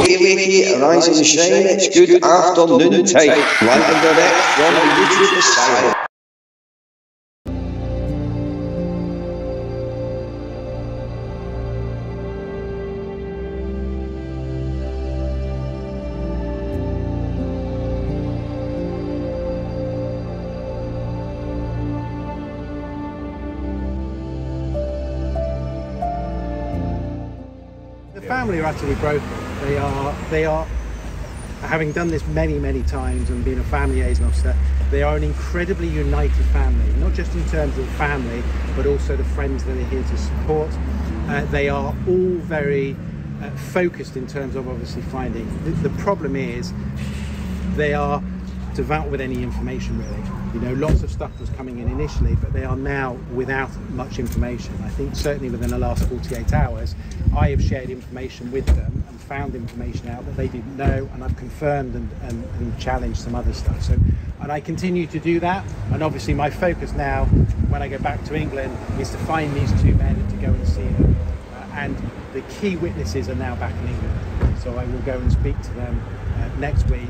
Wiki Rising Shane, good afternoon time, live and direct from the YouTube side. The family are utterly broken. They are, having done this many times and been a family liaison officer, they are an incredibly united family, not just in terms of family, but also the friends that are here to support. They are all very focused in terms of obviously finding. The problem is they are devout with any information really. You know, lots of stuff was coming in initially, but they are now without much information. I think certainly within the last 48 hours, I have shared information with them and found information out that they didn't know, and I've confirmed and challenged some other stuff. So, and I continue to do that. And obviously my focus now, when I go back to England, is to find these two men and to go and see them. And the key witnesses are now back in England. So I will go and speak to them next week.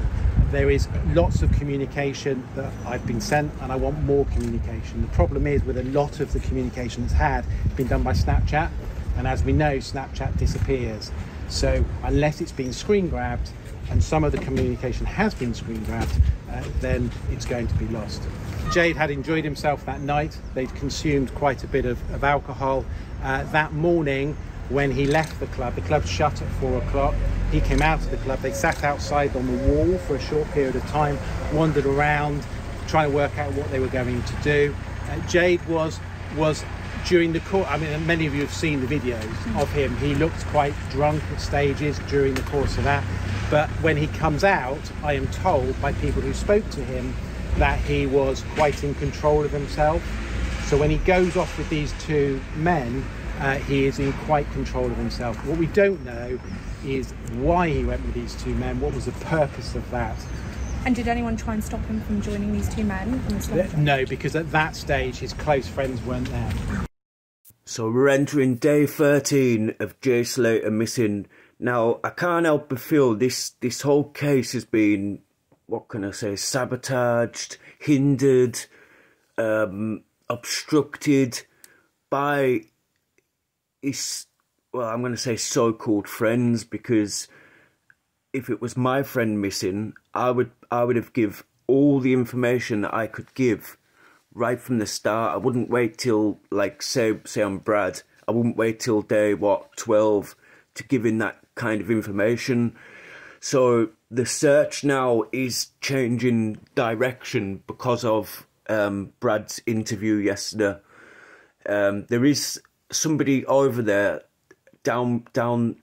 There is lots of communication that I've been sent, and I want more communication. The problem is with a lot of the communication that's had been done by Snapchat, and as we know, Snapchat disappears. So unless it's been screen grabbed, and some of the communication has been screen grabbed, then it's going to be lost. Jade had enjoyed himself that night. They'd consumed quite a bit of alcohol. That morning, when he left the club shut at 4 o'clock. He came out of the club, they sat outside on the wall for a short period of time, wandered around, trying to work out what they were going to do. Jade was during the course, I mean, many of you have seen the videos of him. He looked quite drunk at stages during the course of that. But when he comes out, I am told by people who spoke to him that he was quite in control of himself. So when he goes off with these two men, he is in quite control of himself. What we don't know is why he went with these two men, what was the purpose of that. And did anyone try and stop him from joining these two men in the slaughter? No, because at that stage his close friends weren't there. So we're entering day 13 of Slater Missing. Now, I can't help but feel this whole case has been, what can I say, sabotaged, hindered, obstructed by his, well, I'm going to say so-called friends, because if it was my friend missing, I would have give all the information that I could give right from the start. I wouldn't wait till, like, say I'm Brad, I wouldn't wait till day, 12 to give in that kind of information. So the search now is changing direction because of Brad's interview yesterday. There is somebody over there down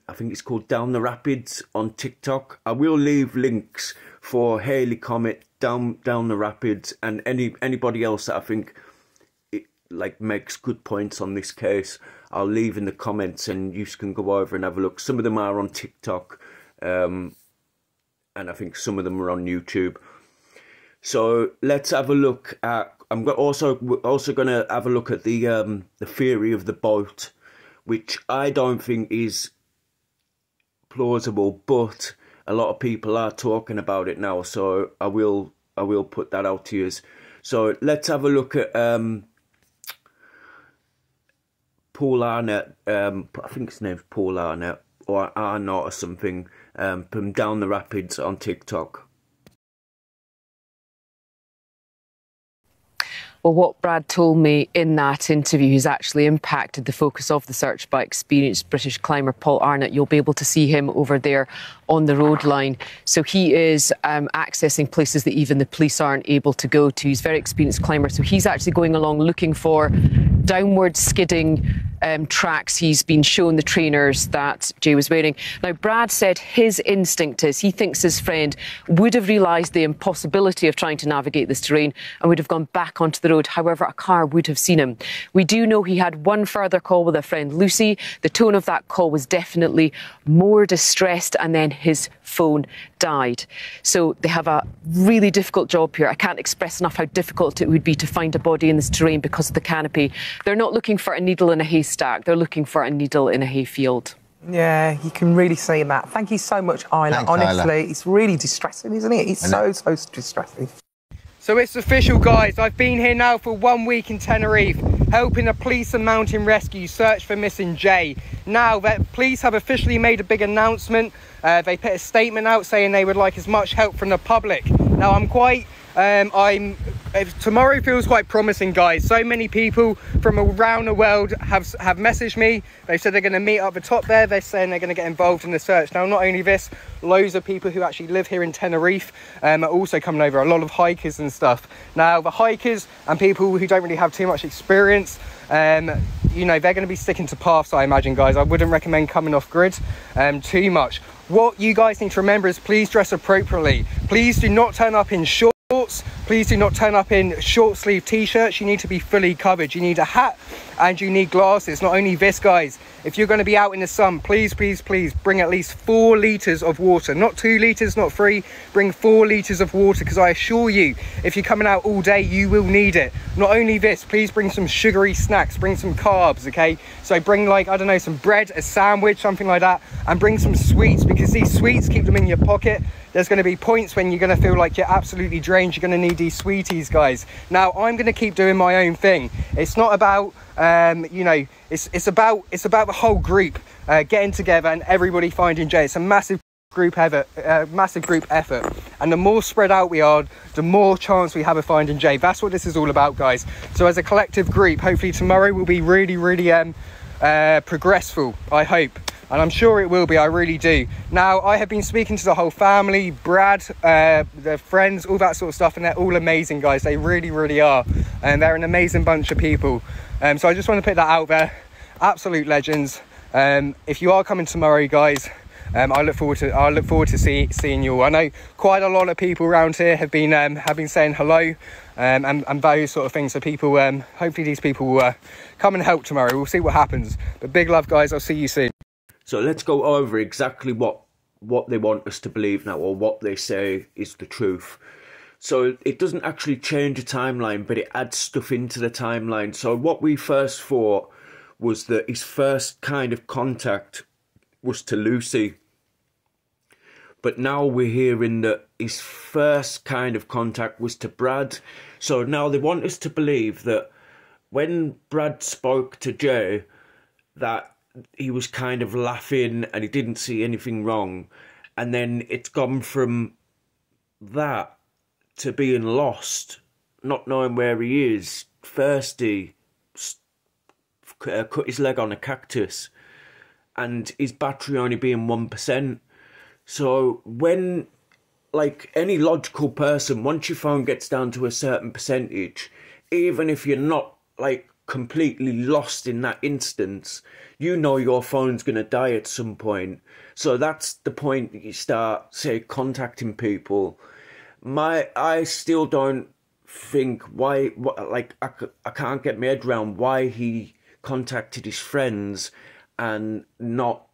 I think it's called Down the Rapids on TikTok. I will leave links for Haley Comet, down the Rapids, and anybody else that I think makes good points on this case. I'll leave in the comments and you can go over and have a look. Some of them are on TikTok, and I think some of them are on YouTube. So let's have a look at. I'm also going to have a look at the theory of the boat, which I don't think is plausible, but a lot of people are talking about it now. So I will put that out to you. So let's have a look at Paul Arnett. I think his name's Paul Arnett or Arnott or something, from Down the Rapids on TikTok. Well, what Brad told me in that interview has actually impacted the focus of the search by experienced British climber Paul Arnott. You'll be able to see him over there on the road line. So he is accessing places that even the police aren't able to go to. He's a very experienced climber. So he's actually going along looking for downward skidding tracks. He's been shown the trainers that Jay was wearing. Now, Brad said his instinct is he thinks his friend would have realised the impossibility of trying to navigate this terrain and would have gone back onto the road. However, a car would have seen him. We do know he had one further call with a friend, Lucy. The tone of that call was definitely more distressed, and then his phone died. So they have a really difficult job here. I can't express enough how difficult it would be to find a body in this terrain because of the canopy. They're not looking for a needle in a haystack. They're looking for a needle in a hayfield. Yeah, you can really see that. Thank you so much, Isla. Thanks, Honestly, Isla. it's really distressing, isn't it? It's so distressing. So it's official, guys. I've been here now for 1 week in Tenerife, helping the police and mountain rescue search for missing Jay. Now, the police have officially made a big announcement. They put a statement out saying they would like as much help from the public. Now, tomorrow feels quite promising, guys. So many people from around the world have messaged me. They said they're going to meet up the top there. They're saying they're going to get involved in the search. Now, not only this, loads of people who actually live here in Tenerife are also coming over. A lot of hikers and stuff. Now, the hikers and people who don't really have too much experience, you know, they're going to be sticking to paths, I imagine, guys. I wouldn't recommend coming off grid too much. What you guys need to remember is please dress appropriately. Please do not turn up in shorts. Please do not turn up in short sleeve t-shirts. You need to be fully covered. You need a hat and you need glasses. Not only this, guys, if you're going to be out in the sun, please bring at least 4 litres of water. Not 2 litres, not 3. Bring 4 litres of water, because I assure you, if you're coming out all day, you will need it. Not only this, please bring some sugary snacks, bring some carbs, okay? So bring, like, I don't know, some bread, a sandwich, something like that, and bring some sweets, because these sweets, keep them in your pocket. There's going to be points when you're going to feel like you're absolutely drained. You're going to need these sweeties, guys. Now, I'm going to keep doing my own thing. It's not about, you know, it's about the whole group getting together and everybody finding Jay. It's a massive group effort, and the more spread out we are, the more chance we have of finding Jay. That's what this is all about, guys. So as a collective group, hopefully tomorrow will be really progressful, I hope. And I'm sure it will be, I really do. Now, I have been speaking to the whole family, Brad, their friends, all that sort of stuff, and they're all amazing, guys. They really are. And they're an amazing bunch of people. So I just want to put that out there. Absolute legends. If you are coming tomorrow, guys, I look forward to seeing you all. I know quite a lot of people around here have been saying hello and those sort of things. So people, hopefully these people will come and help tomorrow. We'll see what happens. But big love, guys. I'll see you soon. So let's go over exactly what they want us to believe now, or what they say is the truth. So it doesn't actually change the timeline, but it adds stuff into the timeline. So what we first thought was that his first kind of contact was to Lucy. But now we're hearing that his first kind of contact was to Brad. So now they want us to believe that when Brad spoke to Jay, that he was kind of laughing and he didn't see anything wrong. And then it's gone from that to being lost, not knowing where he is, thirsty, cut his leg on a cactus, and his battery only being 1%. So when, like any logical person, once your phone gets down to a certain percentage, even if you're not like completely lost in that instance, you know your phone's going to die at some point. So that's the point that you start, say, contacting people. I still don't think I can't get my head around why he contacted his friends and not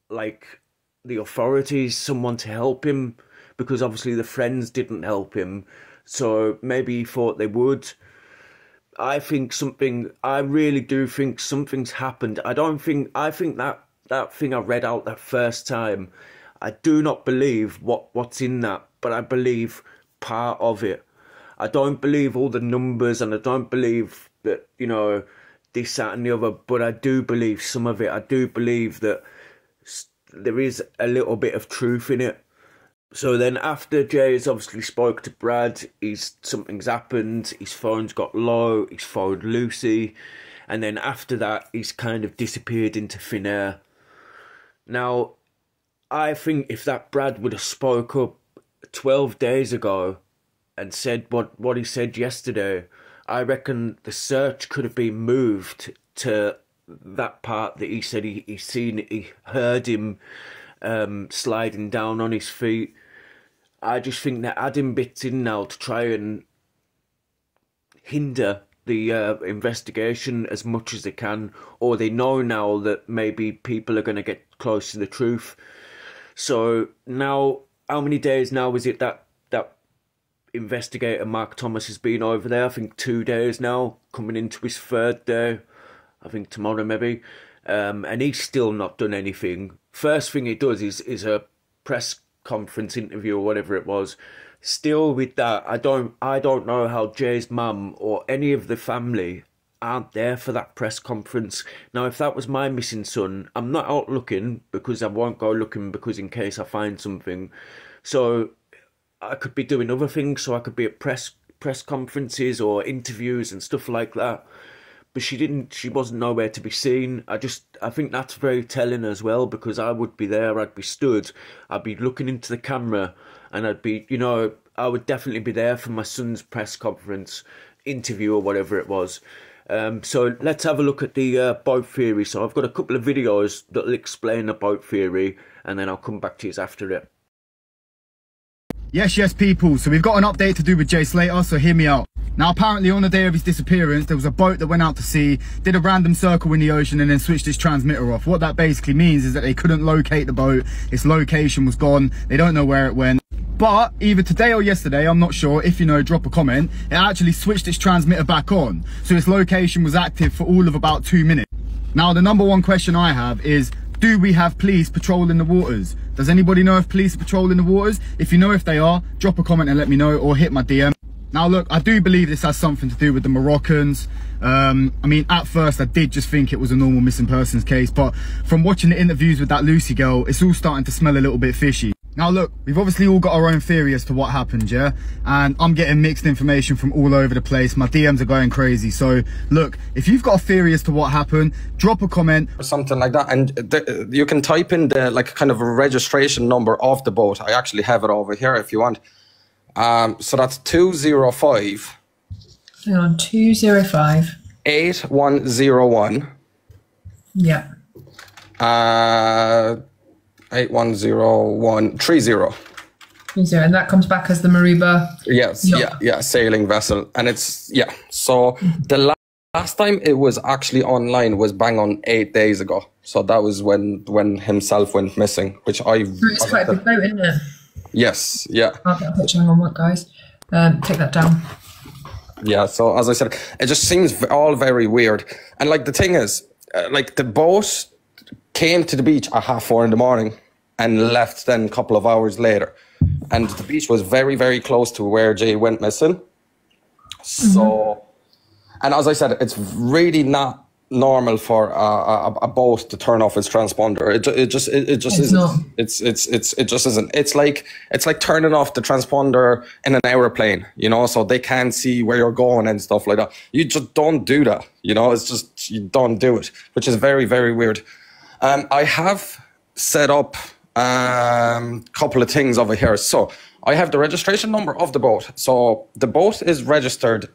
like the authorities, someone to help him, because obviously the friends didn't help him. So maybe he thought they would. I really do think something's happened. I think that thing I read out that first time, I do not believe what's in that, but I believe part of it. I don't believe all the numbers, and I don't believe that, you know, this, that and the other, but I do believe some of it. I do believe that there is a little bit of truth in it. So then after Jay's obviously spoke to Brad, something's happened, his phone's got low, he's phoned Lucy, and then after that he's kind of disappeared into thin air. Now, I think if that Brad would have spoke up 12 days ago and said what he said yesterday, I reckon the search could have been moved to that part that he said he heard him sliding down on his feet. I just think they're adding bits in now to try and hinder the investigation as much as they can, or they know now that maybe people are going to get close to the truth. So now, how many days now is it that investigator Mark Thomas has been over there? I think 2 days now, coming into his 3rd day. I think tomorrow maybe. and he's still not done anything. First thing he does is a press conference interview or whatever it was. Still with that, I don't know how Jay's mum or any of the family aren't there for that press conference. Now, if that was my missing son, I'm not out looking, because I won't go looking, because in case I find something. So I could be doing other things, so I could be at press conferences or interviews and stuff like that. But she wasn't nowhere to be seen. I think that's very telling as well, because I would be there, I'd be stood, I'd be looking into the camera, and I'd be, you know, I would definitely be there for my son's press conference, interview or whatever it was. So let's have a look at the boat theory. So I've got a couple of videos that'll explain the boat theory, and then I'll come back to you after it. Yes, people. So we've got an update to do with Jay Slater, so hear me out. Now, apparently on the day of his disappearance, there was a boat that went out to sea, did a random circle in the ocean, and then switched its transmitter off. What that basically means is that they couldn't locate the boat. Its location was gone. They don't know where it went. But either today or yesterday, I'm not sure, if you know, drop a comment, it actually switched its transmitter back on. So its location was active for all of about 2 minutes. Now, the number one question I have is, do we have police patrolling the waters? Does anybody know if police are patrolling the waters? If you know if they are, drop a comment and let me know, or hit my DM. Now look, I do believe this has something to do with the Moroccans. I mean, at first I did just think it was a normal missing persons case, but from watching the interviews with that Lucy girl, it's all starting to smell a little bit fishy. Now look, we've obviously all got our own theory as to what happened, yeah? And I'm getting mixed information from all over the place. My DMs are going crazy. So look, if you've got a theory as to what happened, drop a comment. Or something like that. And you can type in the, like, kind of a registration number of the boat. I actually have it over here if you want. So that's 205. Hang on, 205. 8101. Yeah. 810130. And that comes back as the Mariba. Yes, yeah, sailing vessel. And it's, yeah. So the last time it was actually online was bang on 8 days ago. So that was when himself went missing, which I... So it's quite a big boat, isn't it? Yes, yeah. I'll get a picture. Hang on, what, guys? Take that down. Yeah, so as I said, it just seems all very weird. And like the thing is, like the boat came to the beach at 4:30 in the morning and left then a couple of hours later. And the beach was very, very close to where Jay went missing. So, and as I said, it's really not normal for a boat to turn off its transponder. It just isn't. It just isn't. It's like turning off the transponder in an airplane, you know, so they can't see where you're going and stuff like that. You just don't do that, you know. It's just, you don't do it, which is very, very weird. I have set up a couple of things over here. So I have the registration number of the boat. So the boat is registered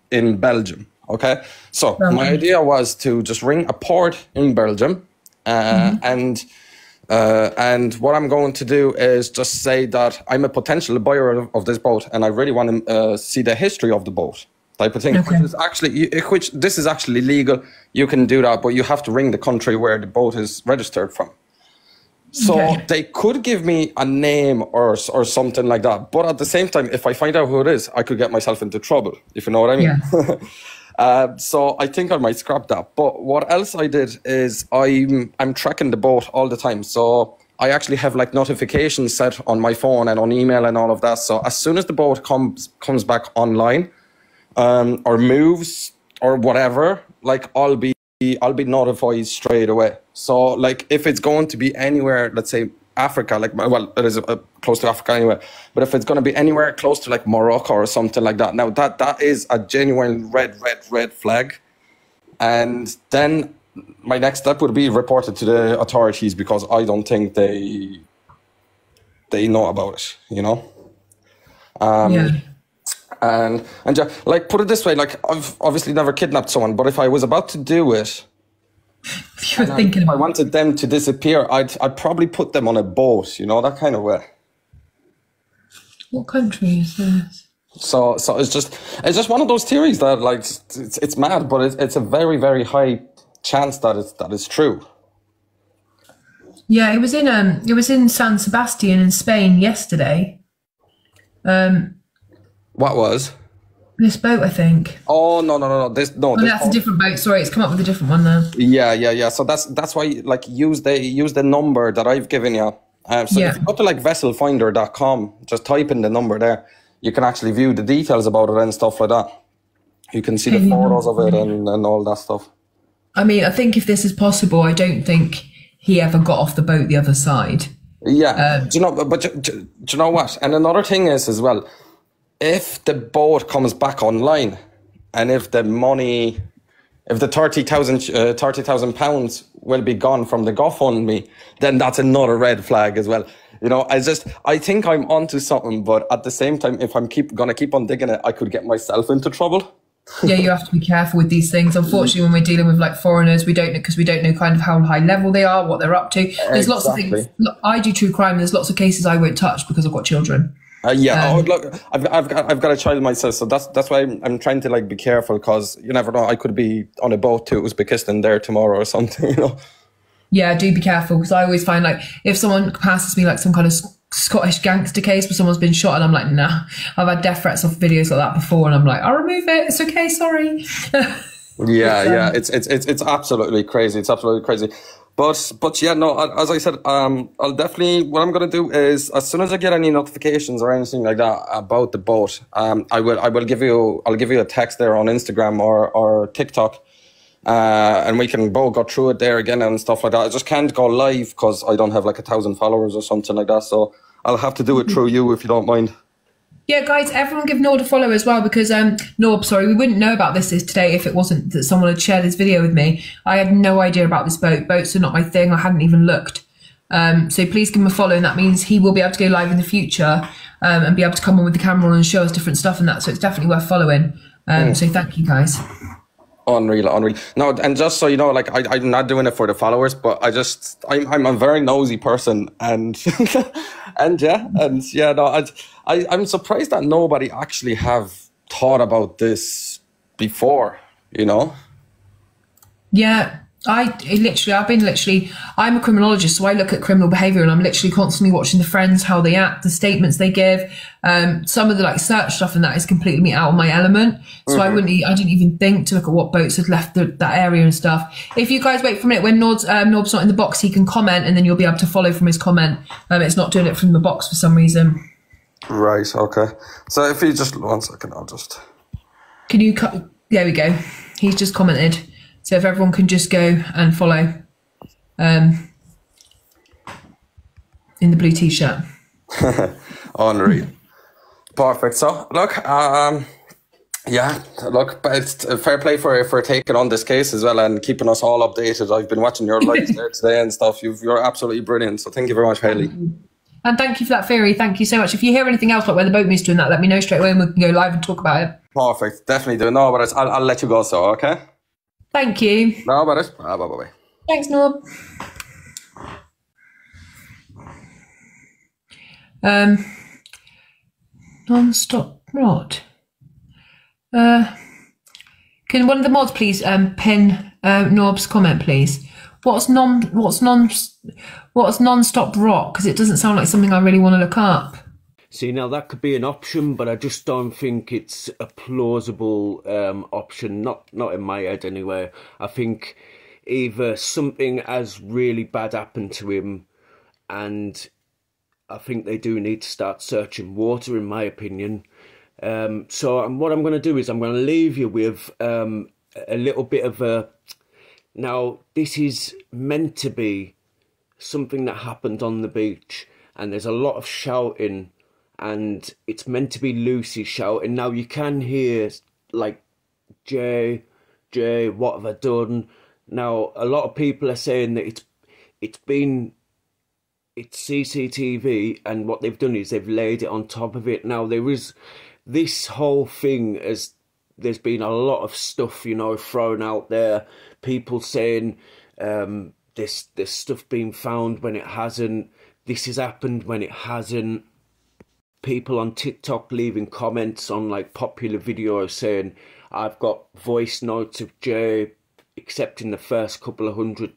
in Belgium. Okay, so my idea was to just ring a port in Belgium, and what I'm going to do is just say that I'm a potential buyer of this boat, and I really want to see the history of the boat, type of thing. Okay. Which this is actually legal. You can do that, but you have to ring the country where the boat is registered from. So they could give me a name or something like that, but at the same time, if I find out who it is, I could get myself into trouble, if you know what I mean. Yeah. So I think I might scrap that. But what else I did is I'm tracking the boat all the time. So I actually have like notifications set on my phone and on email and all of that. So as soon as the boat comes back online, or moves or whatever, like I'll be notified straight away. So like if it's going to be anywhere, let's say Africa, like, well, it is close to Africa anyway, but if it's going to be anywhere close to like Morocco or something like that, now that is a genuine red flag. And then my next step would be reported to the authorities, because I don't think they know about it, you know. And just, like, put it this way, like, I've obviously never kidnapped someone, but if I was about to do it, if I wanted them to disappear, I'd probably put them on a boat, you know, that kind of way. What country is this? So it's just one of those theories that, like, it's mad, but it's a very, very high chance that it's true. Yeah, it was in San Sebastian in Spain yesterday. What was? This boat, I think. Oh no! This no. Oh, this that's a different boat. Sorry, it's come up with a different one now. Yeah. So that's why, like, use the number that I've given you. So if you go to like vesselfinder.com, just type in the number there. You can actually view the details about it and stuff like that. You can see the photos of it and all that stuff. I mean, I think if this is possible, I don't think he ever got off the boat the other side. Yeah, do you know? But do you know what? And another thing is as well, if the boat comes back online, and if the money, if the £30,000 will be gone from the GoFundMe, then that's another red flag as well. You know, I think I'm onto something, but at the same time, if I'm gonna keep on digging it, I could get myself into trouble. Yeah, you have to be careful with these things. Unfortunately, when we're dealing with like foreigners, we don't know, because we don't know kind of how high level they are, what they're up to. There's lots of things. Look, I do true crime. There's lots of cases I won't touch because I've got children. Look, I've got a child myself, so that's why I'm trying to like be careful, because you never know. I could be on a boat to Uzbekistan there tomorrow or something, you know. Yeah, do be careful, because I always find like if someone passes me like some kind of Scottish gangster case where someone's been shot and I'm like, nah. I've had death threats off videos like that before, and I'm like, I'll remove it. It's okay, sorry. It's absolutely crazy. It's absolutely crazy. But yeah, no, as I said, I'll definitely, what I'm going to do is, as soon as I get any notifications or anything like that about the boat, I'll give you a text there on Instagram or TikTok, and we can both go through it there again and stuff like that. I just can't go live because I don't have like 1,000 followers or something like that, so I'll have to do it through you if you don't mind. Yeah, guys, everyone give Nord a follow as well, because Nord, sorry, we wouldn't know about this today if it wasn't that someone had shared this video with me. I had no idea about this boat. Boats are not my thing. I hadn't even looked. So please give him a follow, and that means he will be able to go live in the future and be able to come on with the camera and show us different stuff and that. So it's definitely worth following. So thank you, guys. Unreal. No, and just so you know, like I'm not doing it for the followers, but I'm a very nosy person, and I'm surprised that nobody actually have thought about this before, you know? Yeah. I'm a criminologist, so I look at criminal behaviour, and I'm literally constantly watching the friends, how they act, the statements they give. Some of the like search stuff and that is completely me out of my element. So I didn't even think to look at what boats had left that area and stuff. If you guys wait for a minute, when Nob's not in the box, he can comment, and then you'll be able to follow from his comment. It's not doing it from the box for some reason. Right, okay. So if you just, 1 second, I'll just... There we go. He's just commented. So if everyone can just go and follow in the blue t-shirt. Unreal. Perfect. So look, but it's fair play for taking on this case as well and keeping us all updated. I've been watching your lives there today and stuff. You're absolutely brilliant. So thank you very much, Hayley. And thank you for that, Theory. Thank you so much. If you hear anything else, like where the boat moves to and that, let me know straight away and we can go live and talk about it. Perfect. Definitely do. No, but I'll let you go, so, okay? Thank you. No, but it's... Bye. Thanks, Nob. Non-stop rot. Can one of the mods please pin Nob's comment, please? What's non-stop rot? Because it doesn't sound like something I really want to look up. See, now that could be an option, but I just don't think it's a plausible option. Not in my head, anyway. I think either something has really bad happened to him, and I think they do need to start searching water, in my opinion. So what I'm going to do is I'm going to leave you with a little bit of a... Now, this is meant to be something that happened on the beach, and there's a lot of shouting, and it's meant to be Lucy shouting. Now, you can hear, like, Jay, what have I done? Now, a lot of people are saying that it's CCTV, and what they've done is they've laid it on top of it. Now, there is this whole thing, as there's been a lot of stuff, you know, thrown out there. People saying this stuff being found when it hasn't. This has happened when it hasn't. People on TikTok leaving comments on like popular videos saying, I've got voice notes of Jay accepting the first couple of hundred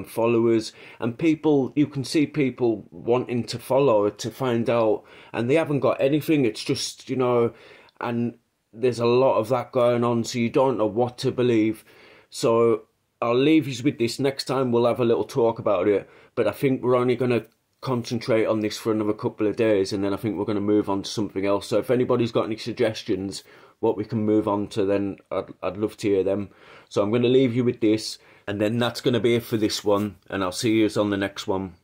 followers, and people, you can see people wanting to follow it to find out, and they haven't got anything. It's just, you know, and there's a lot of that going on, so you don't know what to believe. So I'll leave you with this. Next time we'll have a little talk about it, but I think we're only going to concentrate on this for another couple of days, and then I think we're going to move on to something else. So if anybody's got any suggestions what we can move on to, then I'd love to hear them. So I'm going to leave you with this, and then that's going to be it for this one, and I'll see you on the next one.